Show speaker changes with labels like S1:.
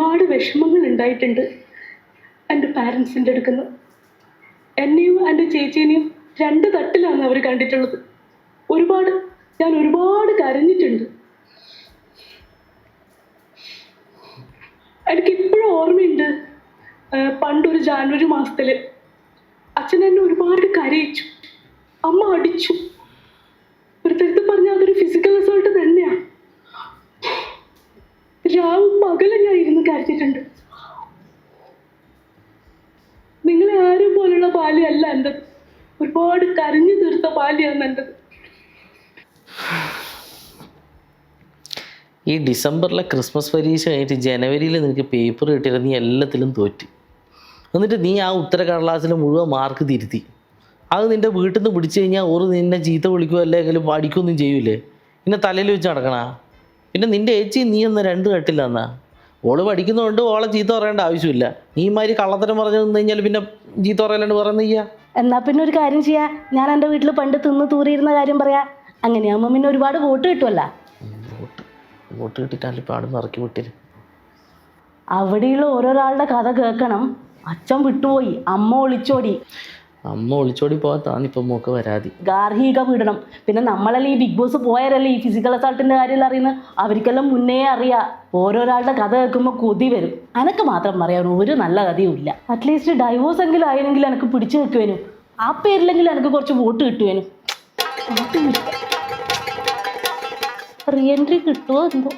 S1: ഒരുപാട് വിഷമങ്ങൾ ഉണ്ടായിട്ടുണ്ട് എൻ്റെ പാരൻസിൻ്റെ അടുക്കുന്ന. എന്നെയും എൻ്റെ ചേച്ചീനെയും 2 തട്ടിലാണ് അവർ കണ്ടിട്ടുള്ളത്. ഞാൻ ഒരുപാട് കരഞ്ഞിട്ടുണ്ട്. എനിക്കിപ്പോഴും ഓർമ്മയുണ്ട്, പണ്ടൊരു ജാനുവരി മാസത്തിൽ അച്ഛൻ എന്നെ ഒരുപാട് കരയിച്ചു, അമ്മ അടിച്ചു. ഒരു തരത്തിൽ പറഞ്ഞാൽ അതൊരു ഫിസിക്കൽ അസോൾട്ട് തന്നെയാണ്. രാവും പകലും ഞാൻ ഇരുന്ന് കരഞ്ഞിട്ടുണ്ട്. നിങ്ങളെ ആരും പോലുള്ള ബാല്യമല്ല എൻ്റെത്. ഒരുപാട് കരഞ്ഞു തീർത്ത ബാല്യമാണ് എൻ്റെത്.
S2: ഈ ഡിസംബറിലെ ക്രിസ്മസ് പരീക്ഷ കഴിഞ്ഞിട്ട് ജനുവരിയിൽ നിനക്ക് പേപ്പർ കിട്ടിയത് നീ എല്ലാത്തിലും തോറ്റി. എന്നിട്ട് നീ ആ ഉത്തര കടലാസിൽ മുഴുവൻ മാർക്ക് തിരുത്തി. അത് നിൻ്റെ വീട്ടിൽ നിന്ന് പിടിച്ചു കഴിഞ്ഞാൽ ഓറ് നിന്നെ ചീത്ത വിളിക്കുകയോ അല്ലെങ്കിൽ പഠിക്കുകയൊന്നും ചെയ്യൂലേ, നിന്നെ തലയിൽ വെച്ച് നടക്കണ. പിന്നെ നിൻ്റെ ഏച്ചി നീ എന്ന 2 കെട്ടില്ല എന്നാ. ഓള് പഠിക്കുന്നതുകൊണ്ട് ഓളെ ചീത്ത പറയേണ്ട ആവശ്യമില്ല. നീ ഇമാതിരി കള്ളത്തരം പറഞ്ഞു നിന്ന് കഴിഞ്ഞാൽ പിന്നെ ചീത്ത പറയലാണ്ട് പറയുന്ന ചെയ്യാ.
S1: എന്നാൽ പിന്നെ ഒരു കാര്യം ചെയ്യാ, ഞാൻ എൻ്റെ വീട്ടിൽ പണ്ട് തിന്ന് തൂറിയിരുന്ന കാര്യം പറയാ. അങ്ങനെയാകുമ്പോൾ പിന്നെ ഒരുപാട് വോട്ട് കിട്ടുമല്ല.
S2: വോട്ട് കിട്ടിയിട്ടാണ് ഇപ്പോൾ അവിടെ നിന്ന് ഇറക്കി വിട്ടില്ല.
S1: അവിടെയുള്ള ഓരോരാളുടെ കഥ കേൾക്കണം. അച്ഛൻ വിട്ടുപോയി, അമ്മ ഒളിച്ചോടി.
S2: അമ്മ ഒളിച്ചോടി പോകാൻ ഇപ്പം മോക്ക് വരാതി.
S1: ഗാർഹിക പീഡനം. പിന്നെ നമ്മളല്ലേ ഈ ബിഗ് ബോസ് പോയാലല്ലേ ഈ ഫിസിക്കൽ അസോൾട്ടിൻ്റെ കാര്യം അറിയുന്നത്. അവർക്കെല്ലാം മുന്നേ അറിയാം. ഓരോരാളുടെ കഥ കേൾക്കുമ്പോൾ കൊതി വരും. എനക്ക് മാത്രം പറയാൻ ഒരു നല്ല കഥയും ഇല്ല. അറ്റ്ലീസ്റ്റ് ഡൈവോഴ്സ് എങ്കിലും ആയെങ്കിൽ എനിക്ക് പിടിച്ചു നിൽക്കുവേനും, ആ പേരിലെങ്കിലും എനിക്ക് കുറച്ച് വോട്ട് കിട്ടുവേനും. റീ എൻട്രി കിട്ടുമോ എന്തോ.